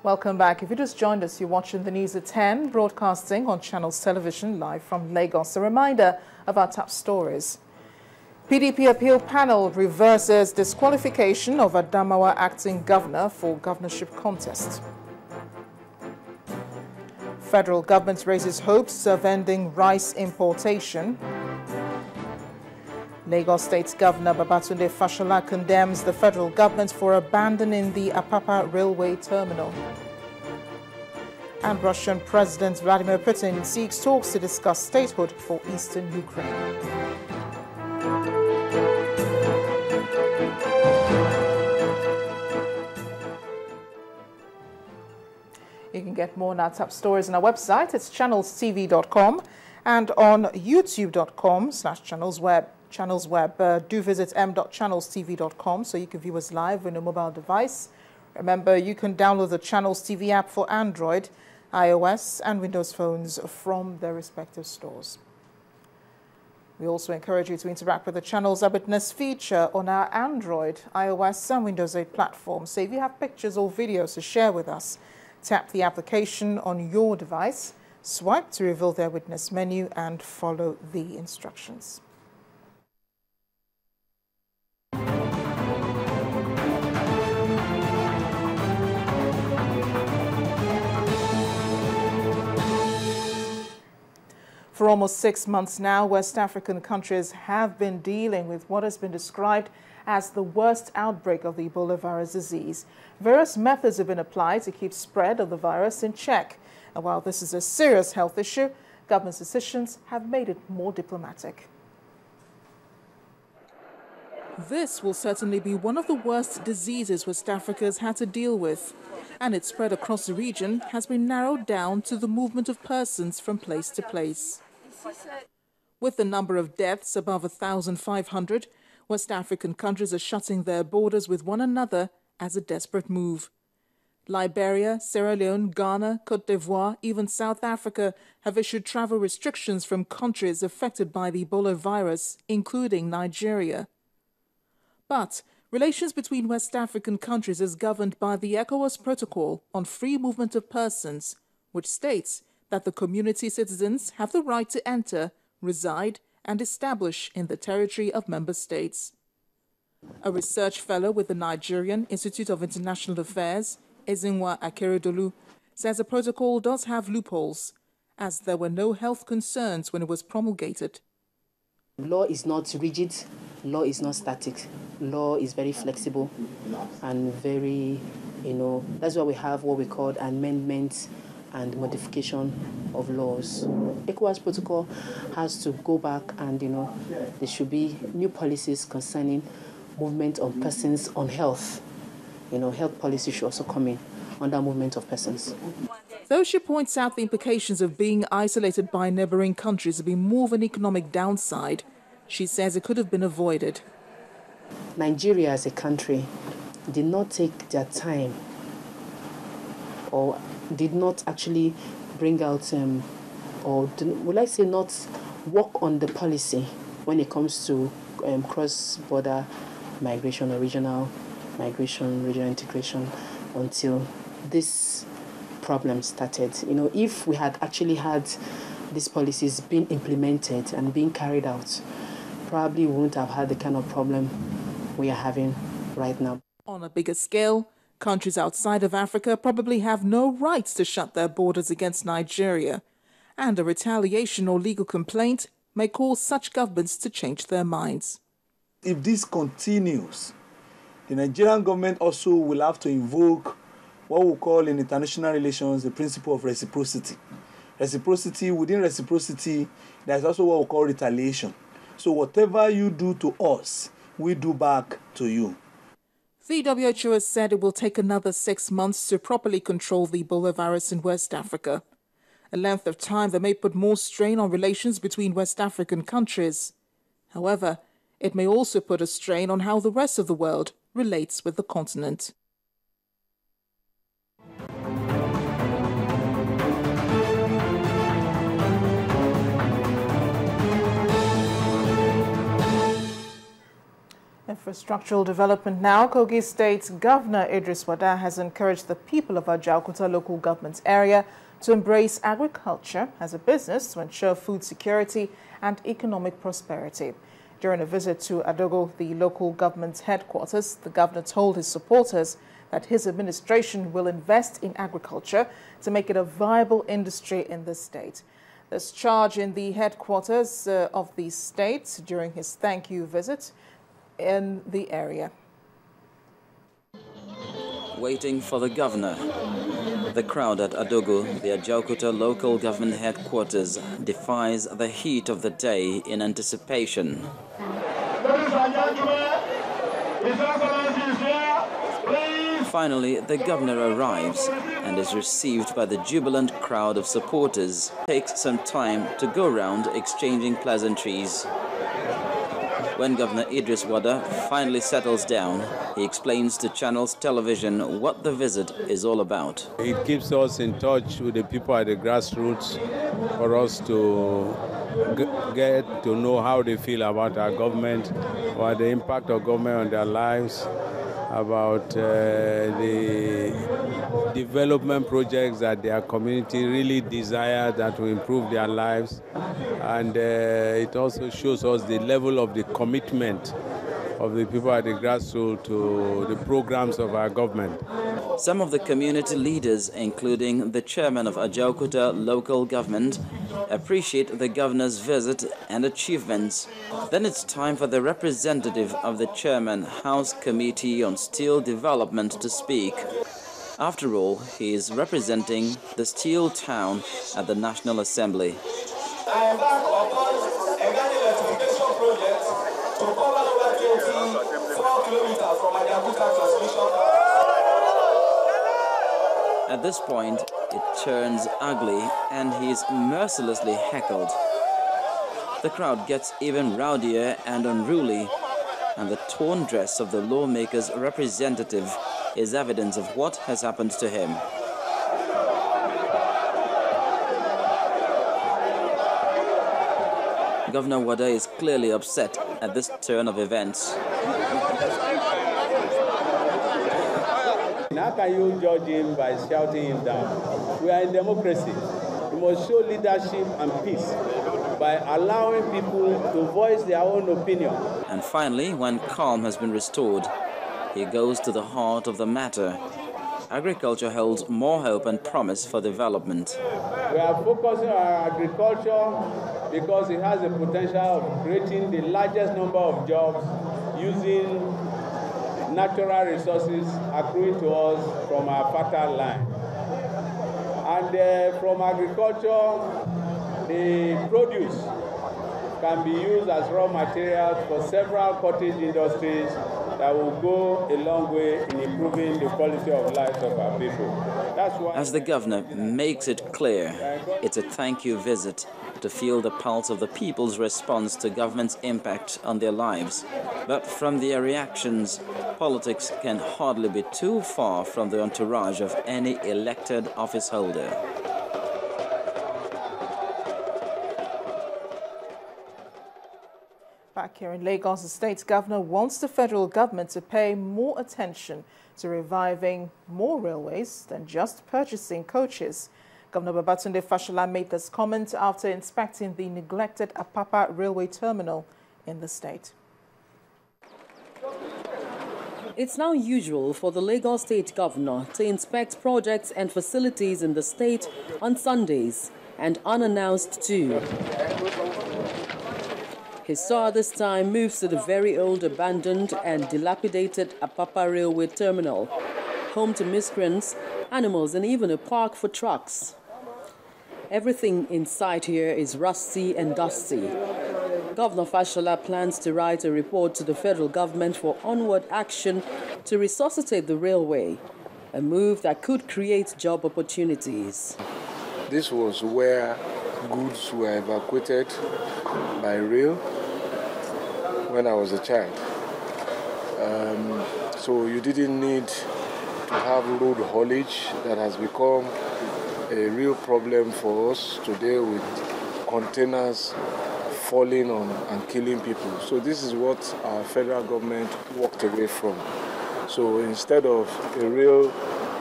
Welcome back. If you just joined us, you're watching the news at 10, broadcasting on Channels Television live from Lagos. A reminder of our top stories. PDP appeal panel reverses disqualification of Adamawa acting governor for governorship contest. Federal government raises hopes of ending rice importation. Lagos State Governor Babatunde Fashola condemns the federal government for abandoning the Apapa railway terminal. And Russian President Vladimir Putin seeks talks to discuss statehood for eastern Ukraine. You can get more on our top stories on our website. It's channelstv.com and on youtube.com/channelsweb. Do visit m.channelstv.com so you can view us live on a mobile device. Remember, you can download the Channels TV app for Android, iOS, and Windows phones from their respective stores. We also encourage you to interact with the Channels Amidst feature on our Android, iOS, and Windows 8 platforms. So if you have pictures or videos to share with us, tap the application on your device, swipe to reveal their witness menu, and follow the instructions. For almost 6 months now, West African countries have been dealing with what has been described as the worst outbreak of the Ebola virus disease. Various methods have been applied to keep spread of the virus in check. And while this is a serious health issue, government decisions have made it more diplomatic. This will certainly be one of the worst diseases West Africa has had to deal with, and its spread across the region has been narrowed down to the movement of persons from place to place. With the number of deaths above 1,500, West African countries are shutting their borders with one another as a desperate move. Liberia, Sierra Leone, Ghana, Côte d'Ivoire, even South Africa have issued travel restrictions from countries affected by the Ebola virus, including Nigeria. But relations between West African countries is governed by the ECOWAS Protocol on Free Movement of Persons, which states that the community citizens have the right to enter, reside, and establish in the territory of member states. A research fellow with the Nigerian Institute of International Affairs, Ezinwa Akeredolu, says the protocol does have loopholes, as there were no health concerns when it was promulgated. Law is not rigid, law is not static. Law is very flexible and very, that's why we have what we call amendments and modification of laws. ECOWAS protocol has to go back and, there should be new policies concerning movement of persons on health. Health policy should also come in under movement of persons. Though she points out the implications of being isolated by neighboring countries to be more of an economic downside, she says it could have been avoided. Nigeria as a country did not take their time or did not actually bring out, not work on the policy when it comes to cross-border migration or regional migration, regional integration until this problem started. If we had actually had these policies being implemented and being carried out, probably we wouldn't have had the kind of problem we are having right now. On a bigger scale, countries outside of Africa probably have no rights to shut their borders against Nigeria, and a retaliation or legal complaint may cause such governments to change their minds. If this continues, the Nigerian government also will have to invoke what we call in international relations the principle of reciprocity. Within reciprocity, there's also what we call retaliation. So whatever you do to us, we do back to you. The WHO has said it will take another 6 months to properly control the Ebola virus in West Africa, a length of time that may put more strain on relations between West African countries. However, it may also put a strain on how the rest of the world relates with the continent. And for Infrastructural development now. Kogi State Governor Idris Wada has encouraged the people of Ajaokuta local government area to embrace agriculture as a business to ensure food security and economic prosperity. During a visit to Adogo, the local government headquarters, the governor told his supporters that his administration will invest in agriculture to make it a viable industry in the state. This charge in the headquarters of the state during his thank you visit in the area. Waiting for the governor. The crowd at Adogo, the Ajaokuta local government headquarters, defies the heat of the day in anticipation. Ladies and gentlemen, His Excellency is here. Please. Finally, the governor arrives and is received by the jubilant crowd of supporters. Takes some time to go round exchanging pleasantries. When Governor Idris Wada finally settles down, he explains to Channels Television what the visit is all about. It keeps us in touch with the people at the grassroots for us to get to know how they feel about our government, what the impact of government on their lives, about the development projects that their community really desire that will improve their lives. And it also shows us the level of the commitment of the people at the grassroots to the programs of our government. Some of the community leaders, including the chairman of Ajaokuta local government, appreciate the governor's visit and achievements. Then it's time for the representative of the chairman House Committee on Steel Development to speak. After all, he is representing the steel town at the National Assembly. I embark upon a Ghana electrification project to cover over 24 kilometers from Ajaokuta transmission. At this point, it turns ugly and he is mercilessly heckled. The crowd gets even rowdier and unruly, and the torn dress of the lawmaker's representative is evidence of what has happened to him. Governor Wada is clearly upset at this turn of events. How can you judge him by shouting him down? We are in democracy. We must show leadership and peace by allowing people to voice their own opinion. And finally, when calm has been restored, he goes to the heart of the matter. Agriculture holds more hope and promise for development. We are focusing on agriculture because it has the potential of creating the largest number of jobs using natural resources accruing to us from our fertile land. And from agriculture, the produce can be used as raw materials for several cottage industries that will go a long way in improving the quality of life of our people. That's why, as the governor makes it clear, it's a thank you visit to feel the pulse of the people's response to government's impact on their lives. But from their reactions, politics can hardly be too far from the entourage of any elected office holder. Back here in Lagos, the state governor wants the federal government to pay more attention to reviving more railways than just purchasing coaches. Governor Babatunde Fashola made this comment after inspecting the neglected Apapa railway terminal in the state. It's now usual for the Lagos state governor to inspect projects and facilities in the state on Sundays, and unannounced too. His star this time moves to the very old, abandoned and dilapidated Apapa railway terminal, home to miscreants, animals and even a park for trucks. Everything inside here is rusty and dusty. Governor Fashola plans to write a report to the federal government for onward action to resuscitate the railway, a move that could create job opportunities. This was where goods were evacuated by rail when I was a child. So you didn't need to have road haulage that has become a real problem for us today with containers falling on and killing people. So this is what our federal government walked away from. So instead of a real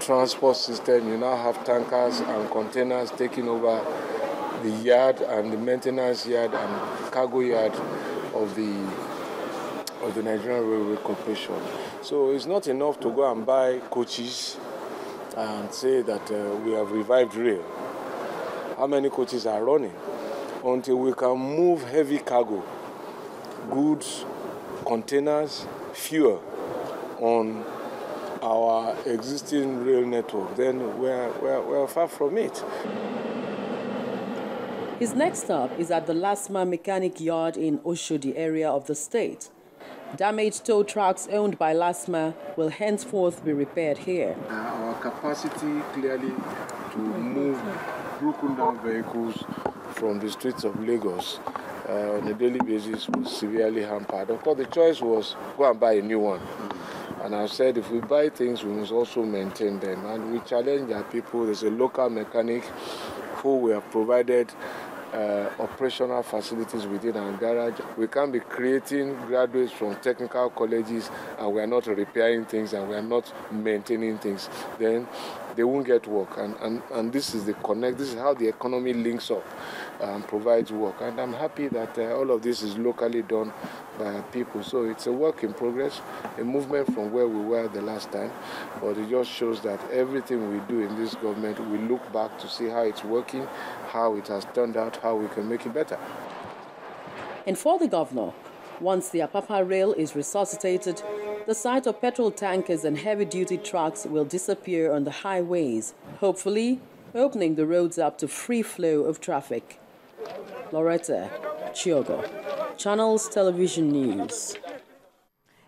transport system, you now have tankers and containers taking over the yard and the maintenance yard and cargo yard of the Nigerian Railway Corporation. So it's not enough to go and buy coaches and say that we have revived rail. How many coaches are running? Until we can move heavy cargo, goods, containers, fuel on our existing rail network, then we're far from it. His next stop is at the Lasma Mechanic Yard in Oshodi area of the state. Damaged tow trucks owned by Lasma will henceforth be repaired here. Our capacity clearly to move broken down vehicles from the streets of Lagos on a daily basis was severely hampered. Of course, the choice was go and buy a new one. And I said if we buy things, we must also maintain them. And we challenge our people. There's a local mechanic who we have provided operational facilities within our garage. We can't be creating graduates from technical colleges and we are not repairing things and we are not maintaining things. Then they won't get work. And this is the connect. This is how the economy links up and provides work. And I'm happy that all of this is locally done by people. So it's a work in progress, a movement from where we were the last time. But it just shows that everything we do in this government, we look back to see how it's working, how it has turned out, how we can make it better. And for the governor, once the Apapa rail is resuscitated, the sight of petrol tankers and heavy-duty trucks will disappear on the highways, hopefully opening the roads up to free flow of traffic. Loretta Chiogo, Channels Television News.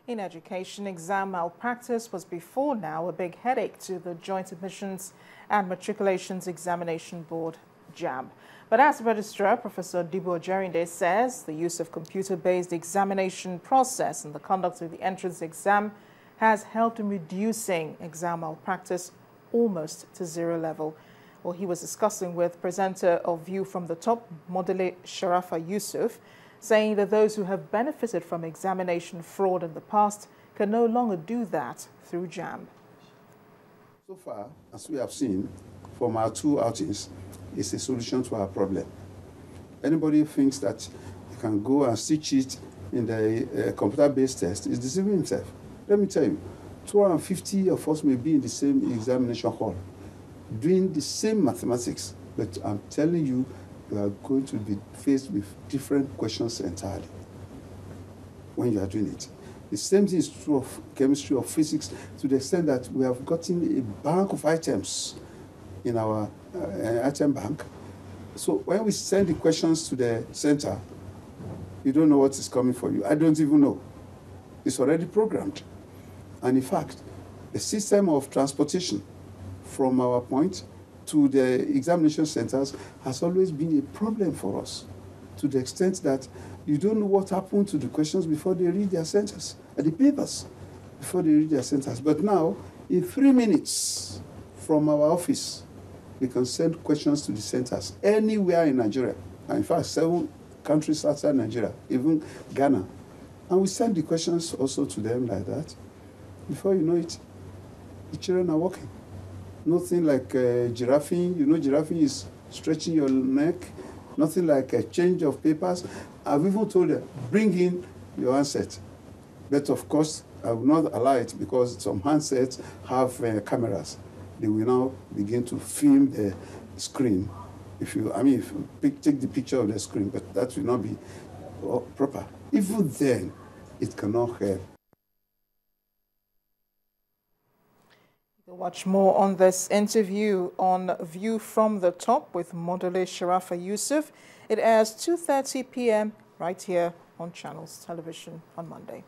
In education, exam malpractice was before now a big headache to the Joint Admissions and Matriculations Examination Board, JAB. But as Registrar Professor Dibo Jerinde says, the use of computer-based examination process in the conduct of the entrance exam has helped in reducing exam malpractice almost to zero level. Well, he was discussing with presenter of View from the Top, Modele Sharafa Yusuf, saying that those who have benefited from examination fraud in the past can no longer do that through JAM. So far, as we have seen from our two outings, it's a solution to our problem. Anybody thinks that you can go and stitch it in the computer-based test is deceiving himself. Let me tell you, 250 of us may be in the same examination hall, doing the same mathematics, but I'm telling you, you are going to be faced with different questions entirely when you are doing it. The same thing is true of chemistry or physics to the extent that we have gotten a bank of items in our item bank. So when we send the questions to the center, you don't know what is coming for you. I don't even know. It's already programmed. And in fact, the system of transportation from our point to the examination centers has always been a problem for us, to the extent that you don't know what happened to the questions before they read their centers, the papers, before they read their centers. But now, in 3 minutes from our office, we can send questions to the centers anywhere in Nigeria. And in fact, 7 countries outside Nigeria, even Ghana. And we send the questions also to them like that. Before you know it, the children are walking. Nothing like giraffing. You know, giraffing is stretching your neck. Nothing like a change of papers. I've even told them, bring in your handset. But of course, I will not allow it because some handsets have cameras. They will now begin to film the screen. If you take the picture of the screen, but that will not be proper. Even then, it cannot help. Watch more on this interview on View from the Top with Modele Sharafa Yusuf. It airs 2:30 p.m. right here on Channels Television on Monday.